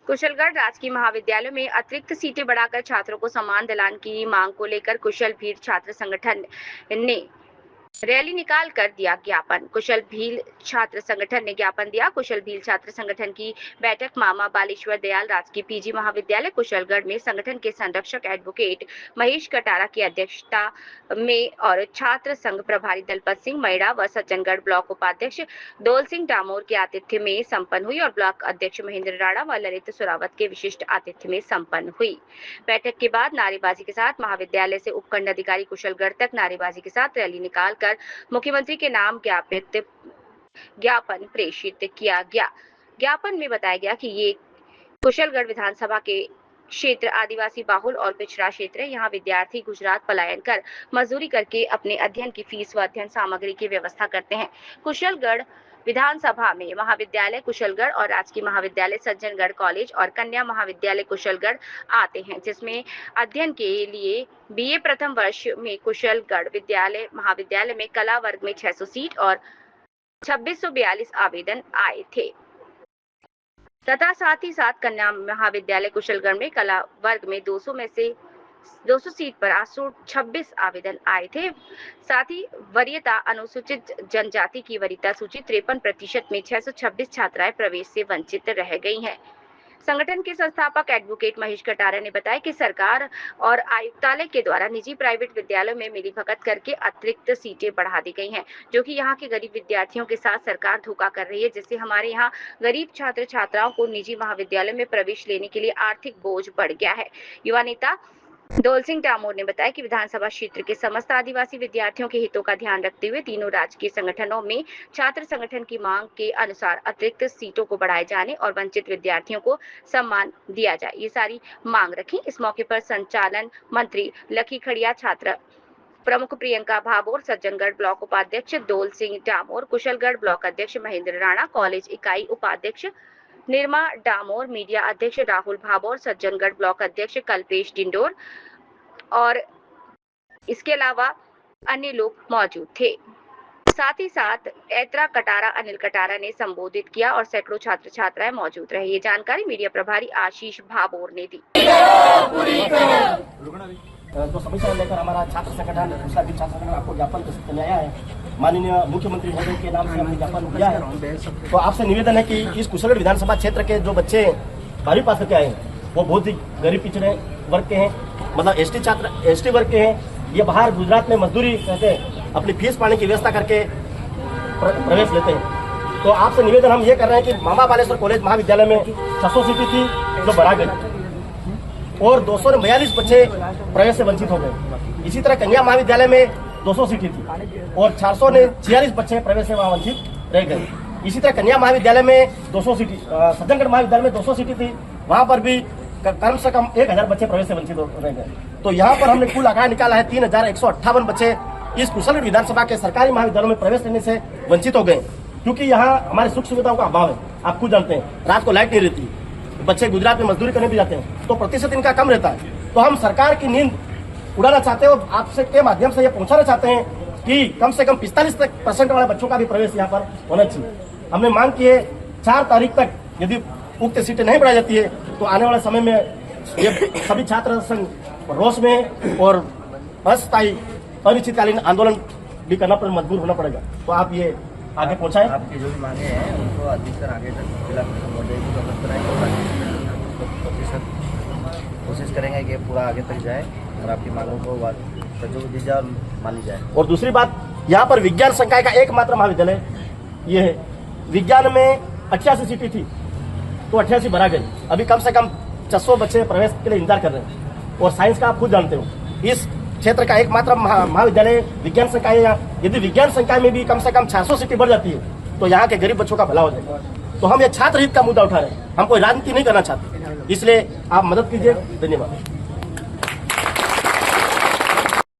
कुशलगढ़ राजकीय महाविद्यालय में अतिरिक्त सीटें बढ़ाकर छात्रों को सम्मान दिलाने की मांग को लेकर कुशल भील छात्र संगठन ने रैली निकाल कर दिया ज्ञापन। कुशल भील छात्र संगठन ने ज्ञापन दिया। कुशल भील छात्र संगठन की बैठक मामा बालेश्वर दयाल राजकीय पीजी महाविद्यालय कुशलगढ़ में संगठन के संरक्षक एडवोकेट महेश कटारा की अध्यक्षता में और छात्र संघ प्रभारी दलपत सिंह मैड़ा व सज्जनगढ़ ब्लॉक उपाध्यक्ष दौल सिंह डामोर के आतिथ्य में संपन्न हुई और ब्लॉक अध्यक्ष महेंद्र राणा व ललित सुरावत के विशिष्ट आतिथ्य में संपन्न हुई। बैठक के बाद नारेबाजी के साथ महाविद्यालय से उपखंड अधिकारी कुशलगढ़ तक नारेबाजी के साथ रैली निकाल मुख्यमंत्री के नाम ज्ञापन प्रेषित किया गया। ज्ञापन में बताया गया कि ये कुशलगढ़ विधानसभा के क्षेत्र आदिवासी बाहुल और पिछड़ा क्षेत्र है। यहाँ विद्यार्थी गुजरात पलायन कर मजदूरी करके अपने अध्ययन की फीस व अध्ययन सामग्री की व्यवस्था करते हैं। कुशलगढ़ विधानसभा में महाविद्यालय कुशलगढ़ और राजकीय महाविद्यालय सज्जनगढ़ कॉलेज और कन्या महाविद्यालय कुशलगढ़ आते हैं, जिसमें अध्ययन के लिए बीए प्रथम वर्ष में कुशलगढ़ महाविद्यालय में कला वर्ग में 600 सीट और 2642 आवेदन आए थे तथा साथ ही साथ कन्या महाविद्यालय कुशलगढ़ में कला वर्ग में 200 सीट पर 826 आवेदन आए थे। साथ ही वरीयता अनुसूचित जनजाति की वरीयता सूची 53% में 626 छात्राएं प्रवेश से वंचित रह गई हैं। संगठन के संस्थापक एडवोकेट महेश कटारा ने बताया कि सरकार और आयुक्तालय के द्वारा निजी प्राइवेट विद्यालयों में मिलीभगत करके अतिरिक्त सीटें बढ़ा दी गई हैं, जो कि यहाँ के गरीब विद्यार्थियों के साथ सरकार धोखा कर रही है, जिससे हमारे यहाँ गरीब छात्र छात्राओं को निजी महाविद्यालय में प्रवेश लेने के लिए आर्थिक बोझ बढ़ गया है। युवा नेता दौल सिंह डामोर ने बताया कि विधानसभा क्षेत्र के समस्त आदिवासी विद्यार्थियों के हितों का ध्यान रखते हुए तीनों राजकीय संगठनों में छात्र संगठन की मांग के अनुसार अतिरिक्त सीटों को बढ़ाए जाने और वंचित विद्यार्थियों को सम्मान दिया जाए, ये सारी मांग रखी। इस मौके पर संचालन मंत्री लकी खड़िया, छात्र प्रमुख प्रियंका भाबोर, सज्जनगढ़ ब्लॉक उपाध्यक्ष दौल सिंह डामोर, कुशलगढ़ ब्लॉक अध्यक्ष महेंद्र राणा, कॉलेज इकाई उपाध्यक्ष निर्मा डामोर, मीडिया अध्यक्ष राहुल भाबोर, सज्जनगढ़ ब्लॉक अध्यक्ष कल्पेश डिंडोर और इसके अलावा अन्य लोग मौजूद थे। साथ ही साथ ऐत्रा कटारा, अनिल कटारा ने संबोधित किया और सैकड़ों छात्र छात्राएं मौजूद रहे। ये जानकारी मीडिया प्रभारी आशीष भाबोर ने दी। तो समस्या लेकर हमारा छात्र संगठन छात्र संगठन आपको ज्ञापन प्रस्तुत किया है। माननीय मुख्यमंत्री महोदय के नाम से हमने ज्ञापन दिया है। तो आपसे निवेदन है कि इस कुशलगढ़ विधानसभा क्षेत्र के जो बच्चे 12वीं पास करके आए हैं वो बहुत ही गरीब पिछड़े वर्ग के हैं, मतलब एसटी वर्ग के हैं। ये बाहर गुजरात में मजदूरी करके अपनी फीस पाने की व्यवस्था करके प्रवेश लेते हैं। तो आपसे निवेदन हम ये कर रहे हैं कि मामा बालेश्वर कॉलेज महाविद्यालय में 600 सीटें थी जो बढ़ा गई और 242 बच्चे प्रवेश से वंचित हो गए। इसी तरह कन्या महाविद्यालय में 200 सीटें थी और 446 बच्चे प्रवेश से वहाँ वंचित रह गए। इसी तरह कन्या महाविद्यालय में 200 सीटें, सज्जनगढ़ महाविद्यालय में 200 सीटें थी, वहाँ पर भी कम से कम 1000 बच्चे प्रवेश से वंचित रह गए। तो यहाँ पर हमने कुल आंकड़ा निकाला है 3158 बच्चे इस कुशलगढ़ विधानसभा के सरकारी महाविद्यालयों में प्रवेश लेने से वंचित हो गए, क्योंकि यहाँ हमारे सुख सुविधाओं का अभाव है। आप खुद जानते हैं, रात को लाइट नहीं रहती, बच्चे गुजरात में मजदूरी करने भी जाते हैं तो प्रतिशत इनका कम रहता है। तो हम सरकार की नींद उड़ाना चाहते हैं और आपसे के माध्यम से ये पहुंचाना चाहते हैं कि कम से कम 45% वाले बच्चों का भी प्रवेश यहाँ पर होना चाहिए। हमने मांग की है 4 तारीख तक यदि उक्त सीटें नहीं बढ़ाई जाती है तो आने वाले समय में ये सभी छात्र संघ रोष में और अस्थायी अनिश्चितकालीन आंदोलन भी करना पर मजबूर होना पड़ेगा। तो आप ये आगे पहुंचाएं। आपकी जो भी मांगे हैं उनको अधिकतर आगे तक जिला महोदय को अवगत कराएंगे और प्रतिशत कोशिश करेंगे कि पूरा आगे तक जाए और आपकी मांगों को सहयोग दी जाए और मानी जाए। और दूसरी बात, यहाँ पर विज्ञान संकाय का एकमात्र महाविद्यालय ये है। विज्ञान में 88 सीटें थी तो 88 भरा गई। अभी कम से कम 600 बच्चे प्रवेश के लिए इंतजार कर रहे हैं और साइंस का आप खुद जानते हो इस क्षेत्र का एकमात्र महाविद्यालय विज्ञान संकाय है। यदि विज्ञान संकाय में भी कम से कम 600 सीटें बढ़ जाती है तो यहाँ के गरीब बच्चों का भला हो जाएगा। तो हम ये छात्र हित का मुद्दा उठा रहे हैं, हम कोई राजनीति नहीं करना चाहते, इसलिए आप मदद कीजिए। धन्यवाद।